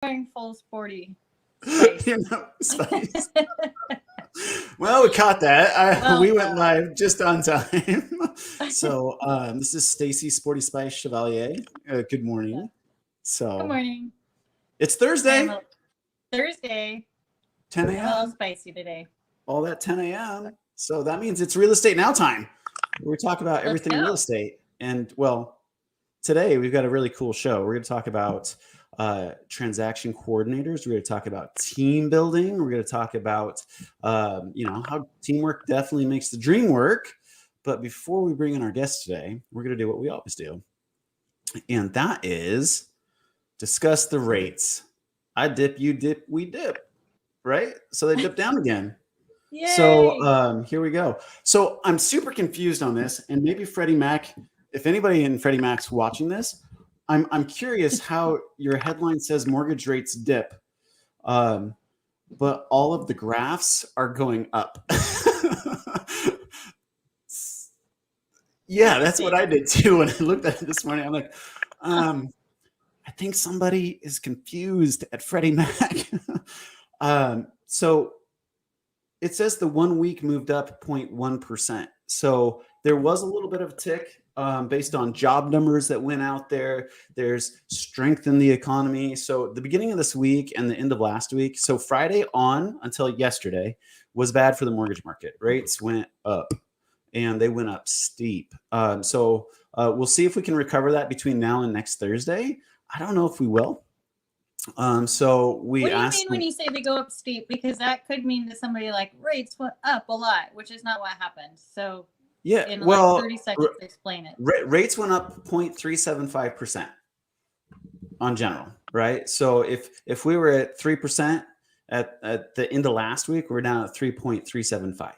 going full sporty spice. Spice. Well, we caught that. We went live just on time. So this is Stacy Sporty Spice Chevalier. Good morning. Good morning. It's Thursday. Thursday. 10 I'm a little a.m. spicy today. All that 10 a.m. So that means it's real estate now time. We talk about everything real estate. And well, today we've got a really cool show. We're going to talk about transaction coordinators. We're going to talk about team building. We're going to talk about, how teamwork definitely makes the dream work. But before we bring in our guest today, we're going to do what we always do. And that is discuss the rates. I dip, you dip, we dip, right? So they dip down again. Yay. So here we go. So I'm super confused on this. And maybe Freddie Mac, if anybody in Freddie Mac's watching this, I'm curious how your headline says mortgage rates dip, but all of the graphs are going up. Yeah, that's what I did too when I looked at it this morning. I'm like, I think somebody is confused at Freddie Mac. So it says the 1 week moved up 0.1%. So there was a little bit of a tick based on job numbers that went out there. There's strength in the economy. So the beginning of this week and the end of last week, so Friday on until yesterday was bad for the mortgage market. Rates went up and they went up steep. So we'll see if we can recover that between now and next Thursday. I don't know if we will. So we what do you mean when you say they go up steep? Because that could mean to somebody like rates went up a lot, which is not what happened. So yeah, in like 30 seconds, explain it. Rates went up 0.375% on general, right? So if we were at 3% at the end of last week, we're down at 3.375,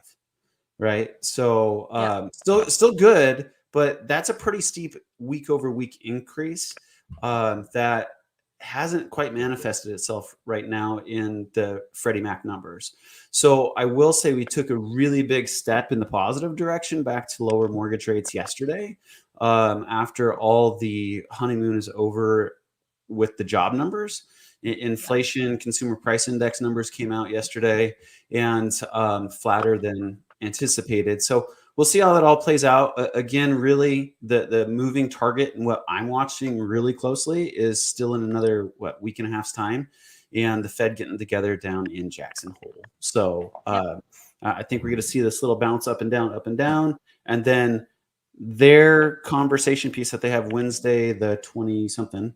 right? So still good, but that's a pretty steep week over week increase that hasn't quite manifested itself right now in the Freddie Mac numbers. So I will say we took a really big step in the positive direction back to lower mortgage rates yesterday after all the honeymoon is over with the job numbers. Inflation, consumer price index numbers came out yesterday and flatter than anticipated. So we'll see how that all plays out. Again, really, the moving target and what I'm watching really closely is still in another, week and a half's time, and the Fed getting together down in Jackson Hole. So I think we're going to see this little bounce up and down. And then their conversation piece that they have Wednesday, the 20-something,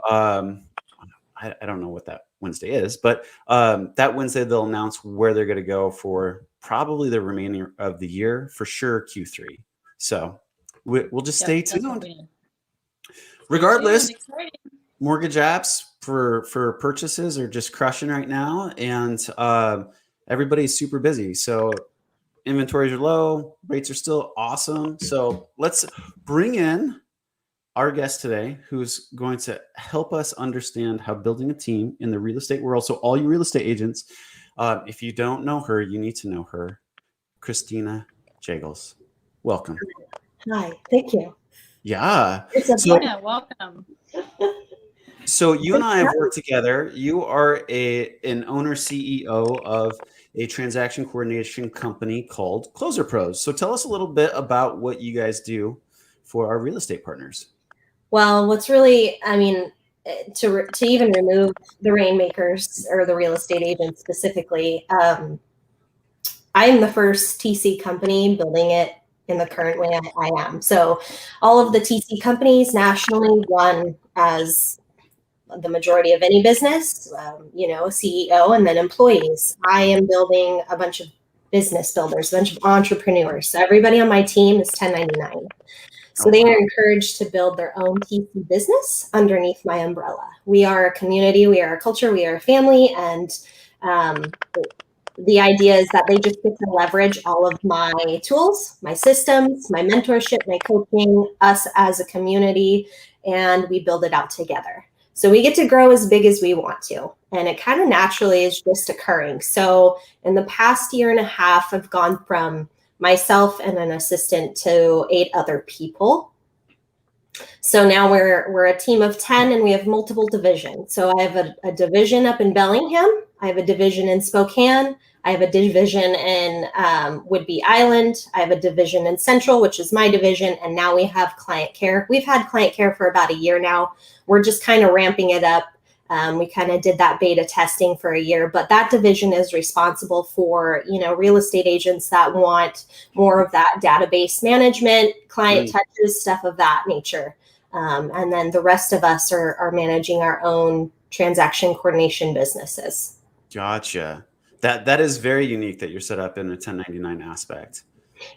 I don't know what that Wednesday is, but that Wednesday they'll announce where they're going to go for probably the remainder of the year, for sure Q3. So we'll just stay tuned. Regardless, mortgage apps for purchases are just crushing right now, and everybody's super busy. So inventories are low, rates are still awesome. So let's bring in our guest today, who's going to help us understand how building a team in the real estate world. So all you real estate agents, if you don't know her, you need to know her. Christina Jagels. Welcome. Hi, thank you. Yeah. Christina, welcome. So you and I have worked together. You are an owner CEO of a transaction coordination company called Closer Pros. So tell us a little bit about what you guys do for our real estate partners. Well, what's really, to even remove the rainmakers or the real estate agents specifically, I am the first TC company building it in the current way I am. So all of the TC companies nationally run as the majority of any business, CEO and then employees. I am building a bunch of business builders, a bunch of entrepreneurs. So everybody on my team is 1099. So they are encouraged to build their own TC business underneath my umbrella. We are a community, we are a culture, we are a family, and the idea is that they just get to leverage all of my tools, my systems, my mentorship, my coaching, us as a community, and we build it out together. So we get to grow as big as we want to, and it kind of naturally is just occurring. So in the past year and a half, I've gone from myself and an assistant to 8 other people. So now we're a team of 10 and we have multiple divisions. So I have a division up in Bellingham. I have a division in Spokane. I have a division in Whidbey Island. I have a division in Central, which is my division. And now we have client care. We've had client care for about a year now. We're just kind of ramping it up. We kind of did that beta testing for a year, but that division is responsible for, real estate agents that want more of that database management, client touches, stuff of that nature. And then the rest of us are managing our own transaction coordination businesses. Gotcha. That is very unique that you're set up in a 1099 aspect.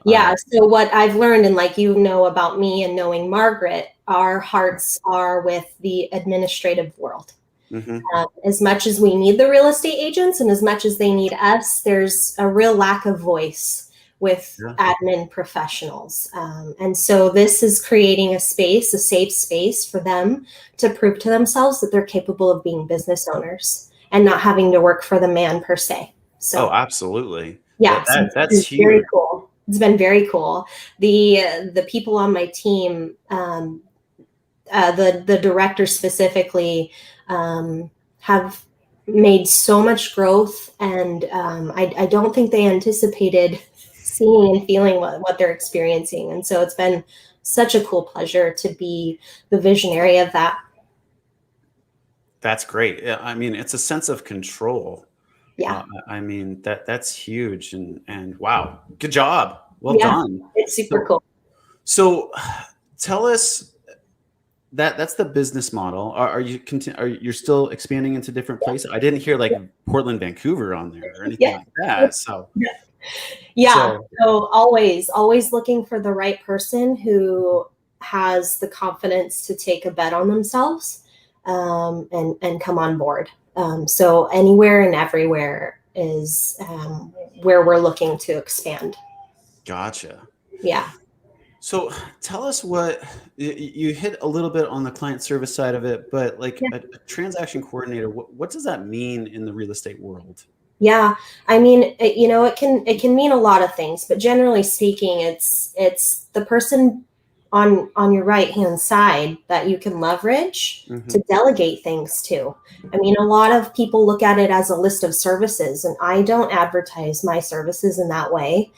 Yeah. So what I've learned, and like about me and knowing Margaret, our hearts are with the administrative world. Mm-hmm. As much as we need the real estate agents and as much as they need us, there's a real lack of voice with admin professionals. And so this is creating a safe space for them to prove to themselves that they're capable of being business owners and not having to work for the man per se. So, absolutely. Yeah, that's huge. Very cool. It's been very cool. The people on my team, the director specifically, have made so much growth, and I don't think they anticipated seeing and feeling what they're experiencing. And so it's been such a cool pleasure to be the visionary of that. That's great. I mean, it's a sense of control. Yeah. I mean, that's huge, and wow, good job. Well done. It's super cool. So tell us, that's the business model. Are you still expanding into different places? I didn't hear like Portland, Vancouver on there or anything like that. So so always looking for the right person who has the confidence to take a bet on themselves, and come on board. So anywhere and everywhere is where we're looking to expand. Gotcha. Yeah. So tell us what you hit a little bit on the client service side of it, but like a transaction coordinator, what does that mean in the real estate world? Yeah, I mean, it can mean a lot of things, but generally speaking, it's the person on your right hand side that you can leverage to delegate things to. I mean, a lot of people look at it as a list of services, and I don't advertise my services in that way.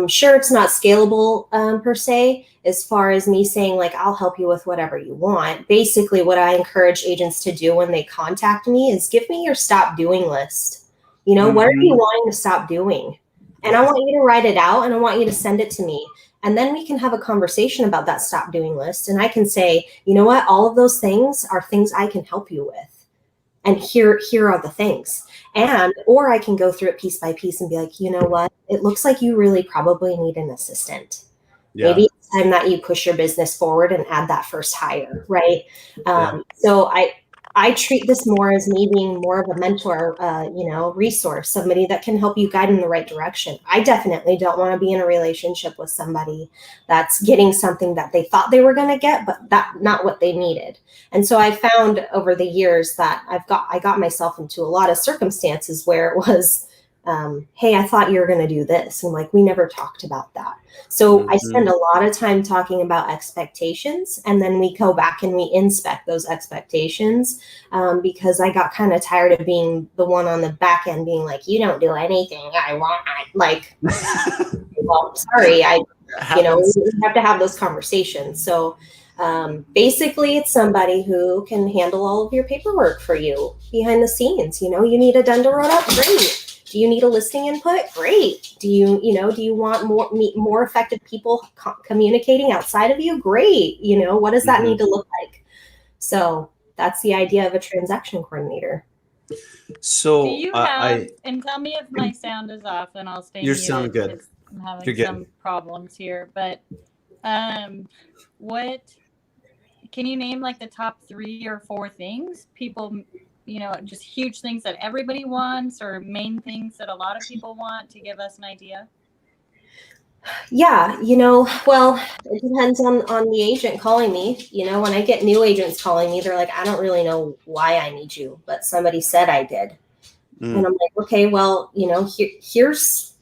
Sure, it's not scalable per se, as far as me saying like, I'll help you with whatever you want. Basically, what I encourage agents to do when they contact me is give me your stop doing list. What are you wanting to stop doing? And I want you to write it out, and I want you to send it to me. And then we can have a conversation about that stop doing list. And I can say, you know what, all of those things are things I can help you with. And here are the things. Or I can go through it piece by piece and be like, you know what, it looks like you really probably need an assistant. Yeah. Maybe it's time that you push your business forward and add that first hire, right? So I treat this more as me being more of a mentor, resource, somebody that can help you guide in the right direction. I definitely don't want to be in a relationship with somebody that's getting something that they thought they were going to get, but that's not what they needed. And so I found over the years that I got myself into a lot of circumstances where it was, hey, I thought you were going to do this. And like, we never talked about that. So I spend a lot of time talking about expectations, and then we go back and we inspect those expectations, because I got kind of tired of being the one on the back end being like, you don't do anything I want. Like, well, sorry, we have to have those conversations. So basically, it's somebody who can handle all of your paperwork for you behind the scenes. You need a done to wrote up? Great. Do you need a listing input? Great. Do you want more effective people communicating outside of you? Great. What does that need to look like? So that's the idea of a transaction coordinator. So do you have, and tell me if my sound is off, and I'll stay. You're sounding good. I'm having some problems here, but what can you name like the top 3 or 4 things people, just huge things that everybody wants, or main things that a lot of people want, to give us an idea? Yeah, well, it depends on the agent calling me. When I get new agents calling me, they're like, I don't really know why I need you, but somebody said I did. And I'm like, okay, well, here's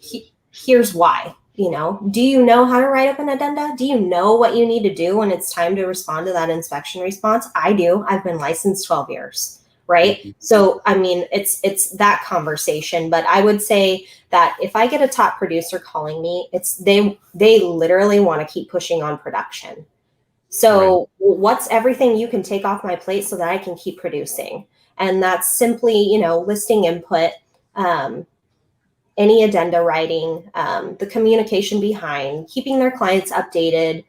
why. Do you know how to write up an addenda? Do you know what you need to do when it's time to respond to that inspection response? I do. I've been licensed 12 years, right? Mhm. So, I mean, it's that conversation, but I would say that if I get a top producer calling me, they literally want to keep pushing on production. So what's everything you can take off my plate so that I can keep producing? And that's simply, listing input, any addenda writing, the communication behind, keeping their clients updated.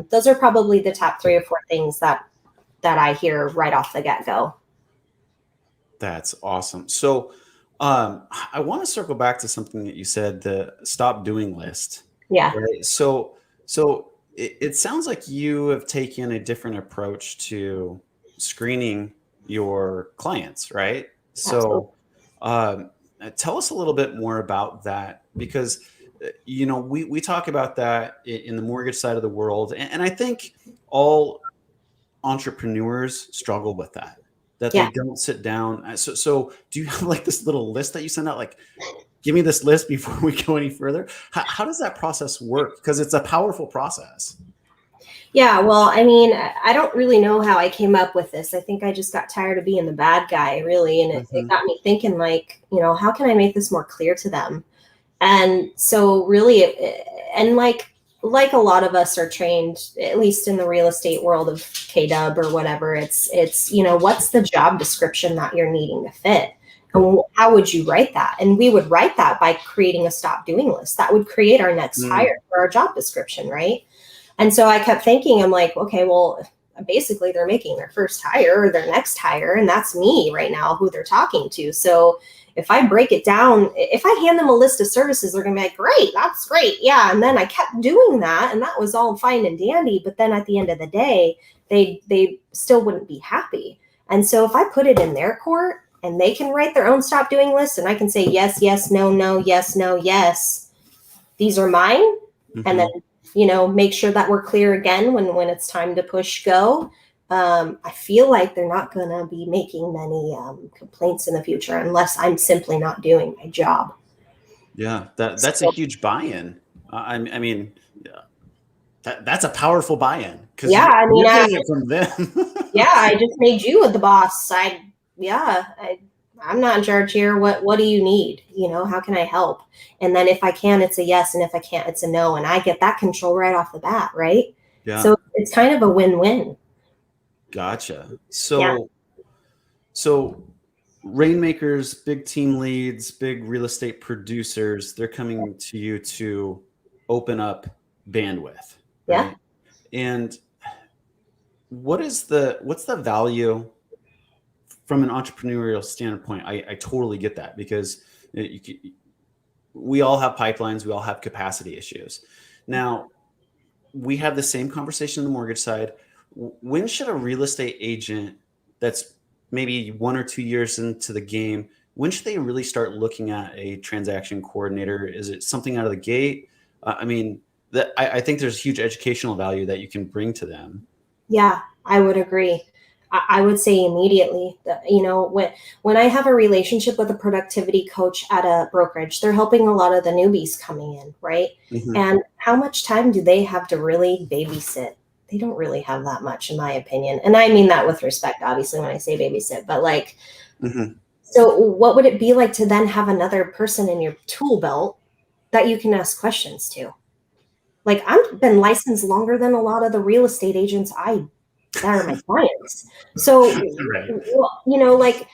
Those are probably the top 3 or 4 things that I hear right off the get-go. That's awesome. So I want to circle back to something that you said, the stop doing list. Yeah. Right. So it sounds like you have taken a different approach to screening your clients, right? Absolutely. So tell us a little bit more about that, because we talk about that in the mortgage side of the world, and I think all entrepreneurs struggle with that they Yeah. don't sit down. So do you have like this little list that you send out, like, give me this list before we go any further? How does that process work? Because it's a powerful process. Yeah, well, I mean, I don't really know how I came up with this. I think I just got tired of being the bad guy, really. And it got me thinking, like, how can I make this more clear to them? And so really, and like a lot of us are trained, at least in the real estate world of KW or whatever, it's what's the job description that you're needing to fit? And how would you write that? And we would write that by creating a stop doing list. That would create our next hire for our job description, right? And so I kept thinking, I'm like, okay, well, basically they're making their first hire or their next hire, and that's me right now who they're talking to. So if I break it down, if I hand them a list of services, they're going to be like, great, that's great. Yeah. And then I kept doing that, and that was all fine and dandy. But then at the end of the day, they still wouldn't be happy. And so if I put it in their court and they can write their own stop doing list, and I can say, yes, yes, no, no, yes, no, yes, these are mine. Mm-hmm. And then, make sure that we're clear again when it's time to push go. I feel like they're not going to be making many complaints in the future unless I'm simply not doing my job. Yeah, that's a huge buy-in. I mean, that's a powerful buy-in, because you're getting it from them. Yeah, I just made you the boss. I'm not in charge here. What do you need? How can I help? And then if I can, it's a yes, and if I can't, it's a no, and I get that control right off the bat, right? Yeah. So it's kind of a win-win. Gotcha. So rainmakers, big team leads, big real estate producers, they're coming to you to open up bandwidth. Right? Yeah. And what's the value from an entrepreneurial standpoint? I totally get that, because we all have pipelines, we all have capacity issues. Now, we have the same conversation on the mortgage side. When should a real estate agent that's maybe 1 or 2 years into the game, when should they really start looking at a transaction coordinator? Is it something out of the gate? I think there's huge educational value that you can bring to them. Yeah, I would agree. I would say immediately. When I have a relationship with a productivity coach at a brokerage, they're helping a lot of the newbies coming in, right? Mm-hmm. And how much time do they have to really babysit? They don't really have that much, in my opinion. And I mean that with respect, obviously, when I say babysit, but like, mm-hmm. So what would it be like to then have another person in your tool belt that you can ask questions to? Like, I've been licensed longer than a lot of the real estate agents that are my clients. So, right.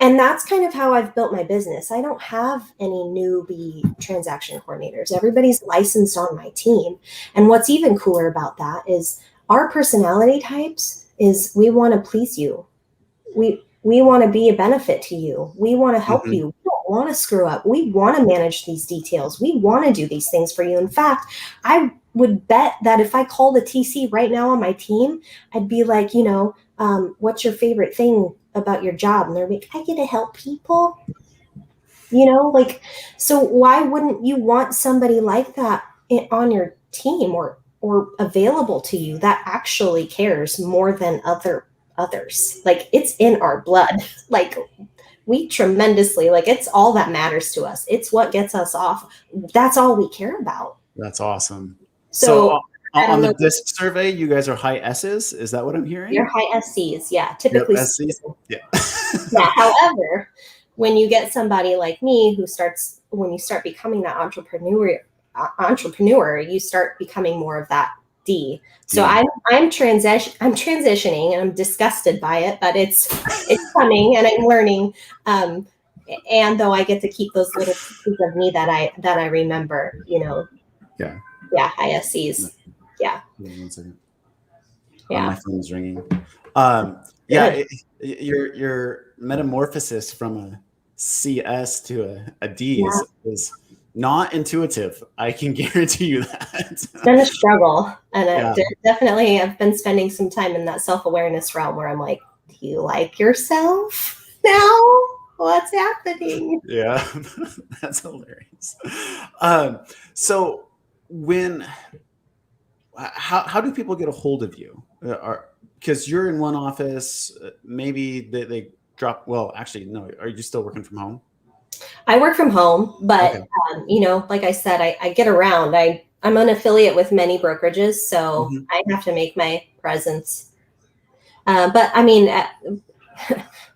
And that's kind of how I've built my business. I don't have any newbie transaction coordinators. Everybody's licensed on my team. And what's even cooler about that is our personality types is we want to please you. We want to be a benefit to you. We want to help you. We don't want to screw up. We want to manage these details. We want to do these things for you. In fact, I would bet that if I called a TC right now on my team, I'd be like, what's your favorite thing about your job? And they're like, I get to help people. So why wouldn't you want somebody like that on your team or available to you that actually cares more than others? Like, it's in our blood. Like, we tremendously, like, it's all that matters to us. It's what gets us off. That's all we care about. That's awesome. So on the DISC survey, you guys are high S's. Is that what I'm hearing? You're high SCs. Yeah. Typically. Yep, SCs. Yeah. Yeah. However, when you get somebody like me when you start becoming that entrepreneur, you start becoming more of that D. So I'm transitioning, and I'm disgusted by it, but it's coming, and I'm learning. And though I get to keep those little pieces of me that I remember, Yeah, high SCs. Yeah. 1 second. Yeah. My phone's ringing. Your metamorphosis from a CS to a D is not intuitive. I can guarantee you that. It's been a struggle, and definitely I've been spending some time in that self-awareness realm where I'm like, do you like yourself now? What's happening? Yeah, that's hilarious. So how do people get a hold of you? Because you're in one office, maybe they drop. Well, actually, no. Are you still working from home? I work from home, but Okay. Like I said, I get around. I'm an affiliate with many brokerages, so I have to make my presence. But I mean,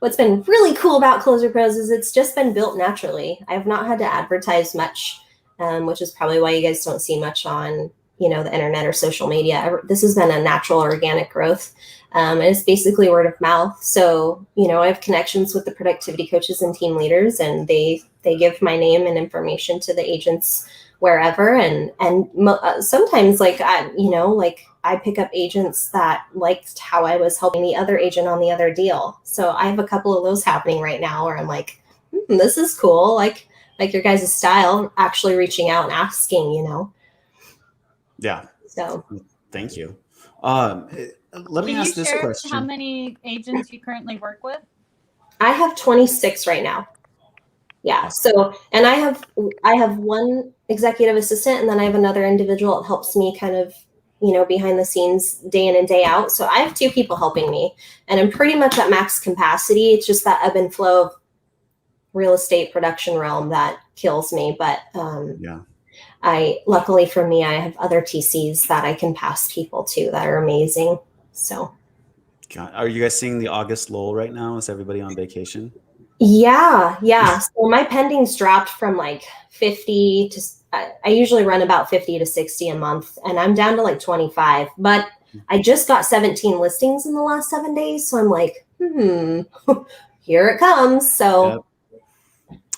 what's been really cool about Closer Pros is it's just been built naturally. I've not had to advertise much, which is probably why you guys don't see much on the internet or social media. This has been a natural, organic growth. And it's basically word of mouth. So, I have connections with the productivity coaches and team leaders, and they give my name and information to the agents wherever. And sometimes I pick up agents that liked how I was helping the other agent on the other deal. So I have a couple of those happening right now where I'm like, this is cool. Like your guys' style, actually reaching out and asking, Yeah. So thank you. Let me ask this question. How many agents you currently work with? I have 26 right now. Yeah. So, and I have one executive assistant, and then I have another individual that helps me kind of, behind the scenes day in and day out. So I have 2 people helping me, and I'm pretty much at max capacity. It's just that ebb and flow of real estate production realm that kills me. But luckily for me, I have other TCs that I can pass people to that are amazing. So, are you guys seeing the August lull right now? Is everybody on vacation? Yeah. So my pendings dropped from like 50 to, I usually run about 50 to 60 a month, and I'm down to like 25, but I just got 17 listings in the last 7 days. So I'm like, here it comes. So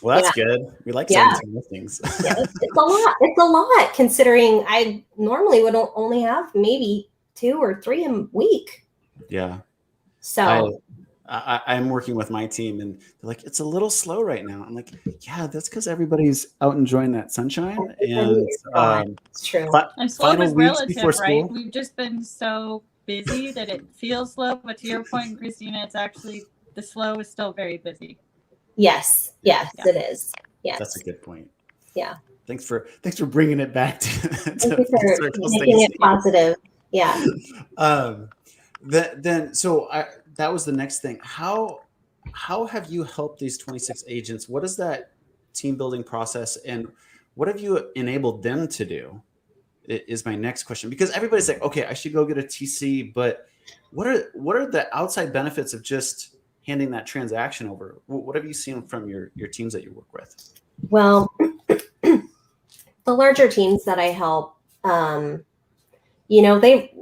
well, that's good. We like 17 listings. It's a lot. It's a lot considering I normally would only have maybe 2 or 3 a week. Yeah. So I'm working with my team, and they're like, it's a little slow right now. I'm like, yeah, that's because everybody's out enjoying that sunshine. And it's true. And slow is relative, right? We've just been so busy that it feels slow. But to your point, Christina, it's actually the slow is still very busy. Yes, it is. Yes, that's a good point. Yeah. Thanks for bringing it back to Thank you for making it positive. Yeah. That was the next thing. How have you helped these 26 agents? What is that team building process, and what have you enabled them to do? Is my next question, because everybody's like, okay, I should go get a TC, but what are the outside benefits of just handing that transaction over? What have you seen from your teams that you work with? Well, the larger teams that I help, they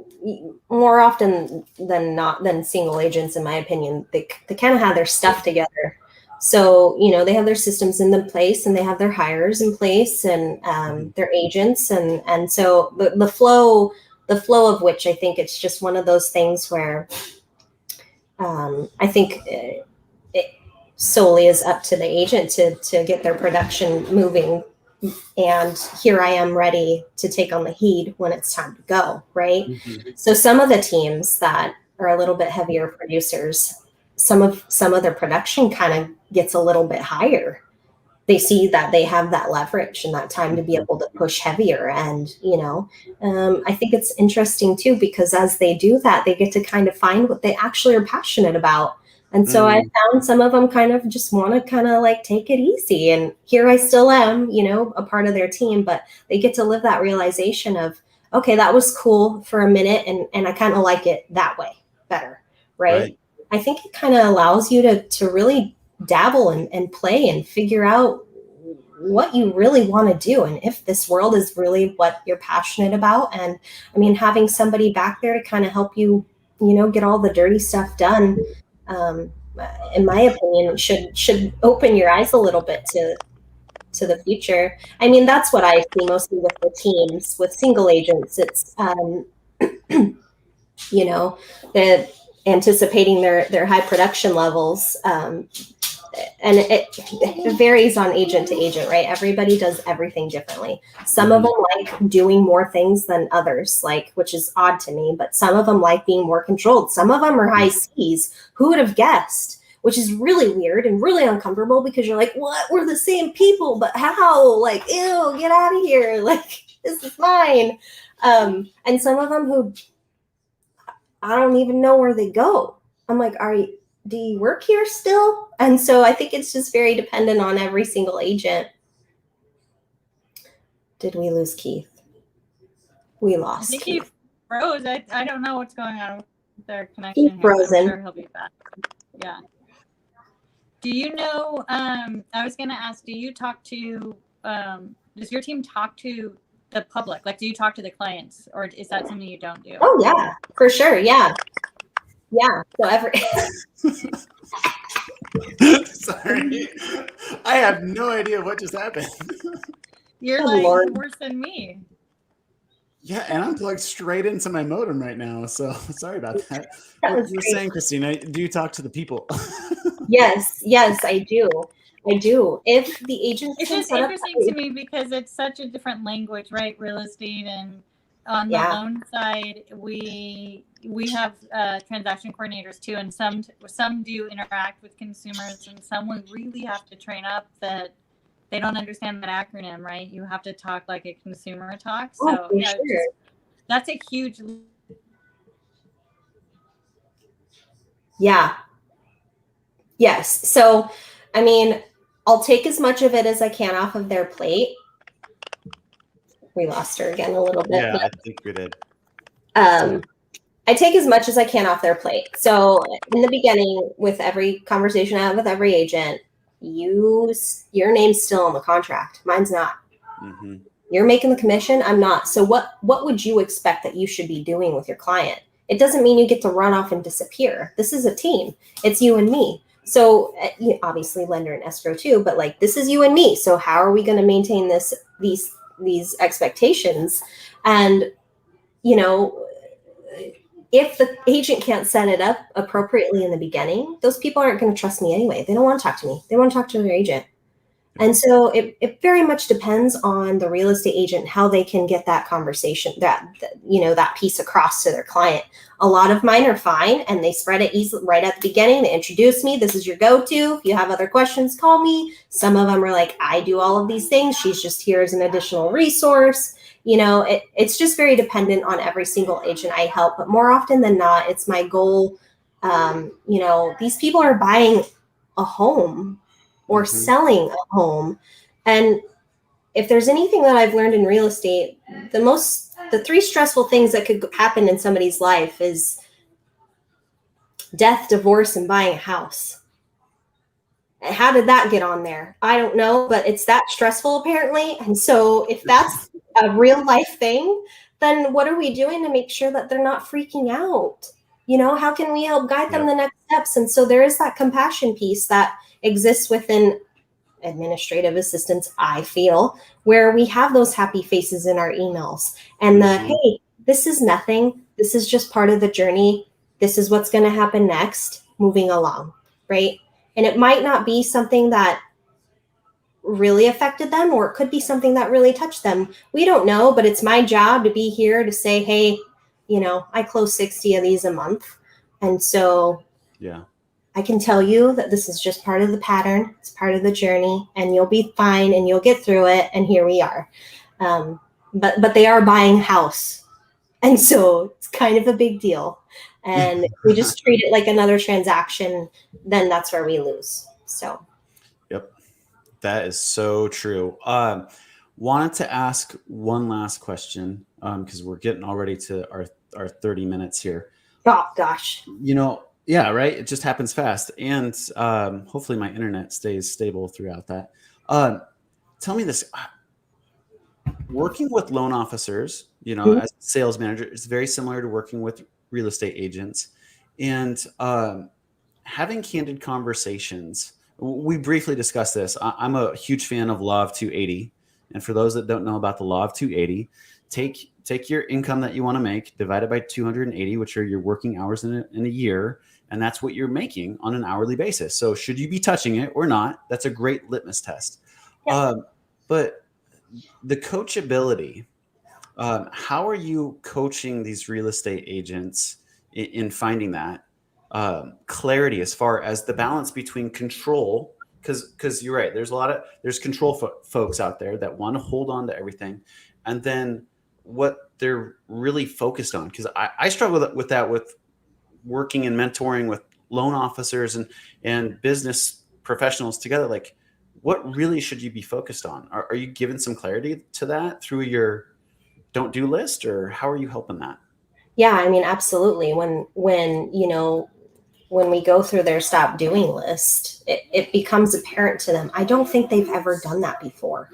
more often than single agents, in my opinion, they kind of have their stuff together. So, they have their systems in place, and they have their hires in place, and their agents. And so the flow of which, I think it's just one of those things where I think it solely is up to the agent to get their production moving. And here I am ready to take on the heat when it's time to go, right? So some of the teams that are a little bit heavier producers, some of their production kind of gets a little bit higher. They see that they have that leverage and that time to be able to push heavier. And, I think it's interesting too, because as they do that, they get to kind of find what they actually are passionate about. And so I found some of them kind of just want to kind of like take it easy. And here I still am, you know, a part of their team, but they get to live that realization of, okay, that was cool for a minute. And I kind of like it that way better. Right. I think it kind of allows you to really dabble and play and figure out what you really want to do. And if this world is really what you're passionate about. And I mean, having somebody back there to kind of help you, you know, get all the dirty stuff done, in my opinion, should open your eyes a little bit to the future. I mean, that's what I see mostly with the teams, with single agents. It's, you know, the anticipating their high production levels. And it varies on agent to agent, right? Everybody does everything differently. Some of them like doing more things than others, like, which is odd to me, but some of them like being more controlled. Some of them are high C's. Who would have guessed? Which is really weird and really uncomfortable because you're like, what? We're the same people, but how? Like, ew, get out of here. Like, this is mine. And some of them who I don't even know where they go. I'm like, do you work here still? And so I think it's just very dependent on every single agent. Did we lose Keith? We lost I think Keith. he froze. I don't know what's going on with their connection. He's frozen. I'm sure he'll be back. Yeah. Do you know, I was going to ask, do you talk to, does your team talk to the public? Like, do you talk to the clients, or is that something you don't do? Oh, yeah, for sure. Yeah. Yeah. So Sorry. I have no idea what just happened. You're Oh, like Lord. worse than me. Yeah, and I'm plugged straight into my modem right now. So sorry about that. That What was you were great. saying, Christina, do you talk to the people? Yes, I do. If the agents It's can just set up interesting to me because it's such a different language, right? Real estate, and on the loan side, we have transaction coordinators too, and some do interact with consumers, and some we really have to train up that they don't understand that acronym, right? You have to talk like a consumer talks. So yeah, sure. that's a huge. Yeah. Yes. So, I mean, I'll take as much of it as I can off of their plate. We lost her again a little bit. Yeah, I think we did. I take as much as I can off their plate. So in the beginning, with every conversation I have with every agent, your name's still on the contract. Mine's not. Mm-hmm. You're making the commission. I'm not. So what would you expect that you should be doing with your client? It doesn't mean you get to run off and disappear. This is a team. It's you and me. So obviously lender and escrow too, but like, this is you and me. So how are we going to maintain these expectations? And, you know, if the agent can't set it up appropriately in the beginning, those people aren't going to trust me anyway. They don't want to talk to me. They want to talk to their agent. And so it very much depends on the real estate agent, how they can get that conversation, that piece across to their client. A lot of mine are fine, and they spread it easily right at the beginning. They introduce me. This is your go-to. If you have other questions, call me. Some of them are like, I do all of these things. She's just here as an additional resource. You know, it's just very dependent on every single agent I help. But more often than not, it's my goal. These people are buying a home or selling a home. And if there's anything that I've learned in real estate, the three stressful things that could happen in somebody's life is death, divorce, and buying a house. How did that get on there? I don't know, but it's that stressful apparently. And so if that's a real life thing, then what are we doing to make sure that they're not freaking out? You know, how can we help guide them the next steps? And so there is that compassion piece that exists within administrative assistants, I feel, where we have those happy faces in our emails and hey, this is nothing. This is just part of the journey. This is what's going to happen next, moving along, right? And it might not be something that really affected them, or it could be something that really touched them. We don't know, but it's my job to be here to say, hey, you know, I close 60 of these a month. And so I can tell you that this is just part of the pattern. It's part of the journey, and you'll be fine and you'll get through it. And here we are. But they are buying a house. And so it's kind of a big deal. And if we just treat it like another transaction, then that's where we lose. So. Yep. That is so true. Wanted to ask one last question because we're getting already to our 30 minutes here. Oh, gosh. Yeah, right. It just happens fast. And hopefully my internet stays stable throughout that. Tell me this. Working with loan officers, Mm-hmm. as a sales manager, is very similar to working with real estate agents. And having candid conversations. We briefly discussed this. I'm a huge fan of Law of 280. And for those that don't know about the Law of 280, take your income that you want to make, divide it by 280, which are your working hours in a year. And that's what you're making on an hourly basis. So should you be touching it or not? That's a great litmus test. Yeah. But the coachability, how are you coaching these real estate agents in finding that clarity as far as the balance between control? Because you're right, there's control folks out there that want to hold on to everything, and then what they're really focused on. Because I struggle with that with working and mentoring with loan officers and business professionals together. Like, what really should you be focused on? Are you giving some clarity to that through your don't do list, or how are you helping that? Yeah, I mean, absolutely. When we go through their stop doing list, it becomes apparent to them. I don't think they've ever done that before.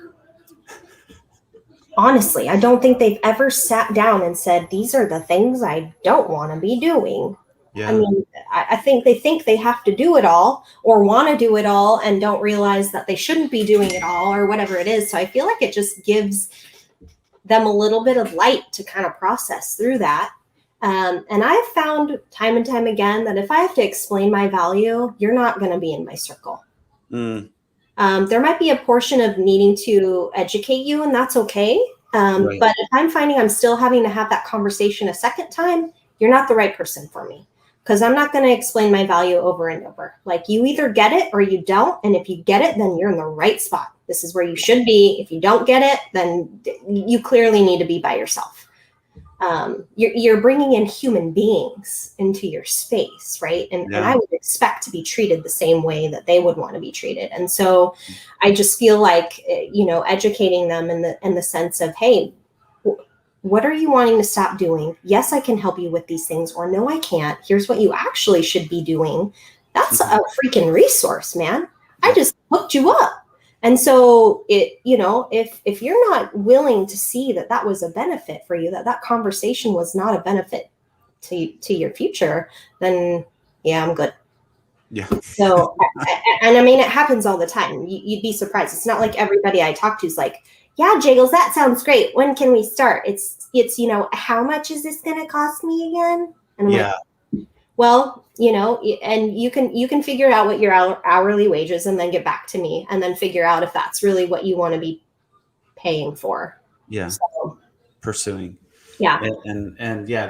Honestly, I don't think they've ever sat down and said, these are the things I don't want to be doing. Yeah. I mean, I think they have to do it all or want to do it all and don't realize that they shouldn't be doing it all or whatever it is. So I feel like it just gives them a little bit of light to kind of process through that. And I've found time and time again that if I have to explain my value, you're not going to be in my circle. There might be a portion of needing to educate you, and that's okay. Right. But if I'm finding I'm still having to have that conversation a second time, you're not the right person for me, because I'm not going to explain my value over and over. Like, you either get it or you don't. And if you get it, then you're in the right spot. This is where you should be. If you don't get it, then you clearly need to be by yourself. You're bringing in human beings into your space, right? And I would expect to be treated the same way that they would want to be treated. And so I just feel like, educating them in the sense of, hey, what are you wanting to stop doing? Yes, I can help you with these things, or no, I can't. Here's what you actually should be doing. That's a freaking resource, man. I just hooked you up. And so if you're not willing to see that was a benefit for you, that conversation was not a benefit to your future, then yeah, I'm good. Yeah. So, and I mean, it happens all the time. You'd be surprised. It's not like everybody I talk to is like, yeah, Jagels, that sounds great. When can we start? It's how much is this going to cost me again? And I'm like, well, and you can figure out what your hourly wage is and then get back to me and then figure out if that's really what you want to be paying for. Yeah. So, pursuing. Yeah. And yeah,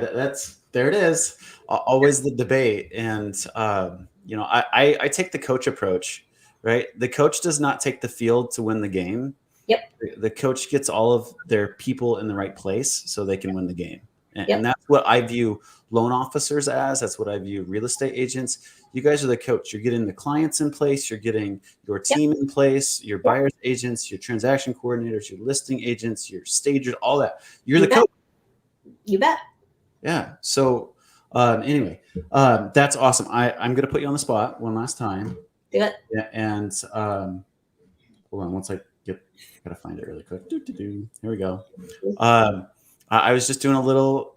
there it is. Always the debate. And, I take the coach approach, right? The coach does not take the field to win the game. Yep. The coach gets all of their people in the right place so they can win the game. And, Yep. and that's what I view loan officers as. That's what I view real estate agents. You guys are the coach. You're getting the clients in place. You're getting your team in place, your buyer's agents, your transaction coordinators, your listing agents, your stagers, all that. You're the coach. You bet. Yeah. So anyway, that's awesome. I'm going to put you on the spot one last time. Do it. Yeah, and hold on. Once I gotta find it really quick. Here we go. I was just doing a little,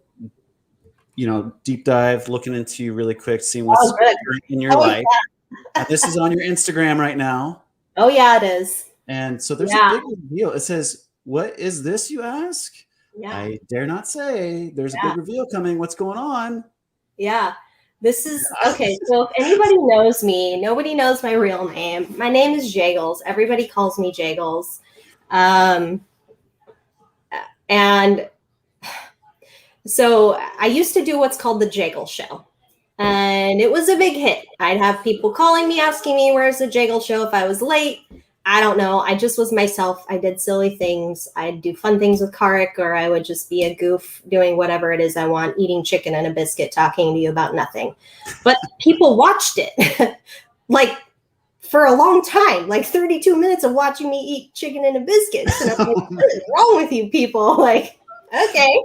deep dive, looking into you really quick, seeing what's in your life. Yeah. And this is on your Instagram right now. Oh yeah, it is. And so there's a big reveal. It says, "What is this, you ask?" Yeah. I dare not say. There's a big reveal coming. What's going on? Yeah. This is okay. So if anybody knows me, nobody knows my real name. My name is Jagels. Everybody calls me Jagels. And so I used to do what's called the Jagel Show. And it was a big hit. I'd have people calling me, asking me, where's the Jagel Show if I was late. I don't know. I just was myself. I did silly things. I'd do fun things with Karik, or I would just be a goof doing whatever it is I want, eating chicken and a biscuit, talking to you about nothing. But people watched it like for a long time, like 32 minutes of watching me eat chicken and a biscuits. And I'm like, what is wrong with you people? Like, okay.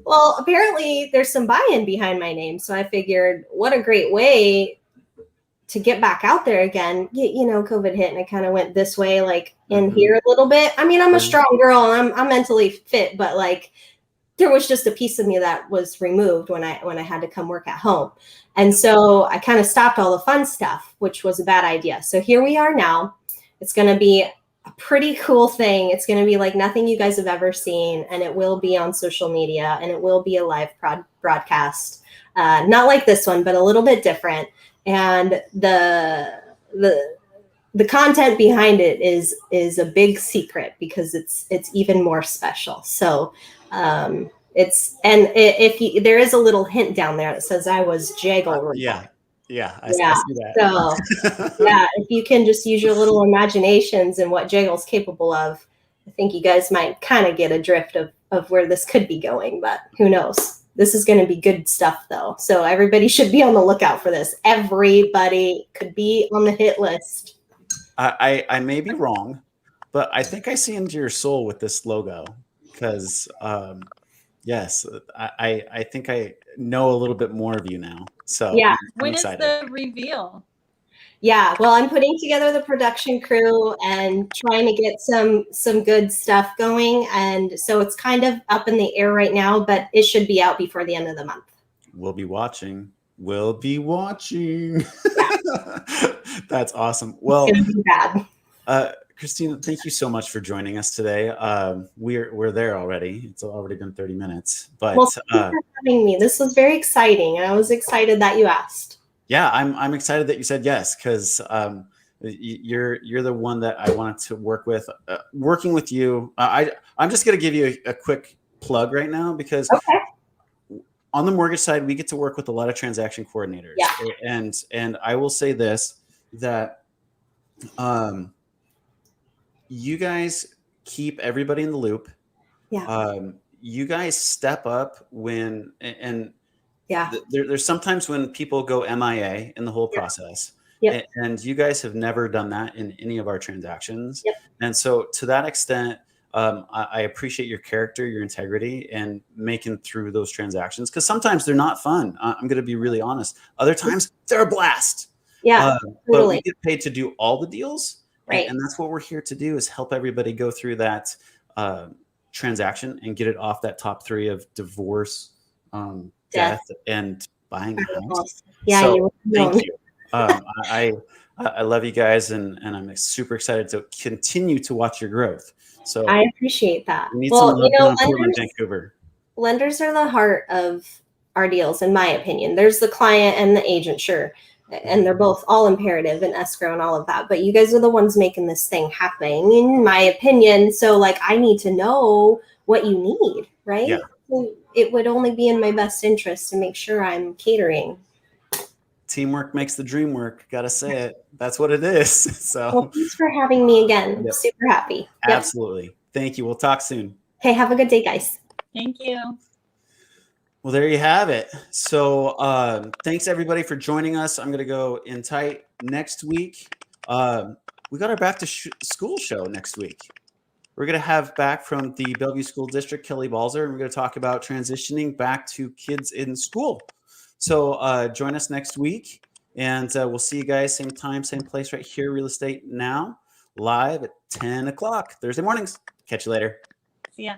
Well, apparently there's some buy-in behind my name. So I figured, what a great way to get back out there again. You know, COVID hit and I kind of went this way, like in here a little bit. I mean, I'm a strong girl and I'm mentally fit, but like there was just a piece of me that was removed when I had to come work at home. And so I kind of stopped all the fun stuff, which was a bad idea. So here we are now. It's going to be a pretty cool thing. It's going to be like nothing you guys have ever seen. And it will be on social media and it will be a live broadcast. Not like this one, but a little bit different. And the content behind it is a big secret because it's even more special. So there is a little hint down there that says I was Jagel. I see that. So yeah, if you can just use your little imaginations and what Jagel's capable of, I think you guys might kind of get a drift of where this could be going, but who knows? This is going to be good stuff though. So everybody should be on the lookout for this. Everybody could be on the hit list. I may be wrong, but I think I see into your soul with this logo because yes, I think I know a little bit more of you now. So yeah, when is the reveal? Yeah, well, I'm putting together the production crew and trying to get some good stuff going, and so it's kind of up in the air right now, but it should be out before the end of the month. We'll be watching. Yeah. That's awesome. Well, it's gonna be bad. Christina, thank you so much for joining us today. We're there already. It's already been 30 minutes, but well, thank you for having me. This was very exciting, and I was excited that you asked. Yeah, I'm excited that you said yes because you're the one that I wanted to work with. Working with you, I'm just going to give you a quick plug right now because on the mortgage side, we get to work with a lot of transaction coordinators. Yeah. And I will say this, that you guys keep everybody in the loop. Yeah. You guys step up when yeah. There's sometimes when people go MIA in the whole process. Yep. And you guys have never done that in any of our transactions. Yep. And so to that extent, I appreciate your character, your integrity, and making through those transactions. Because sometimes they're not fun. I'm going to be really honest. Other times they're a blast. Yeah, but we get paid to do all the deals. Right. And that's what we're here to do, is help everybody go through that transaction and get it off that top 3 of divorce, death, and buying a house. Yeah, so thank you. I love you guys, and I'm super excited to continue to watch your growth. So I appreciate that. We need some love in Vancouver. Lenders are the heart of our deals, in my opinion. There's the client and the agent, sure, and they're both all imperative and escrow and all of that. But you guys are the ones making this thing happen, in my opinion. So, like, I need to know what you need, right? Yeah. It would only be in my best interest to make sure I'm catering. Teamwork makes the dream work. Gotta say it. That's what it is. So well, thanks for having me again. Yep. Super happy. Absolutely. Yep. Thank you. We'll talk soon. Okay, have a good day, guys. Thank you. Well, there you have it. So thanks everybody for joining us. I'm gonna go in tight. Next week, we got our back to school show next week. We're going to have back from the Bellevue School District, Kelly Balzer, and we're going to talk about transitioning back to kids in school. So join us next week, and we'll see you guys same time, same place right here, Real Estate Now, live at 10 o'clock Thursday mornings. Catch you later. See ya.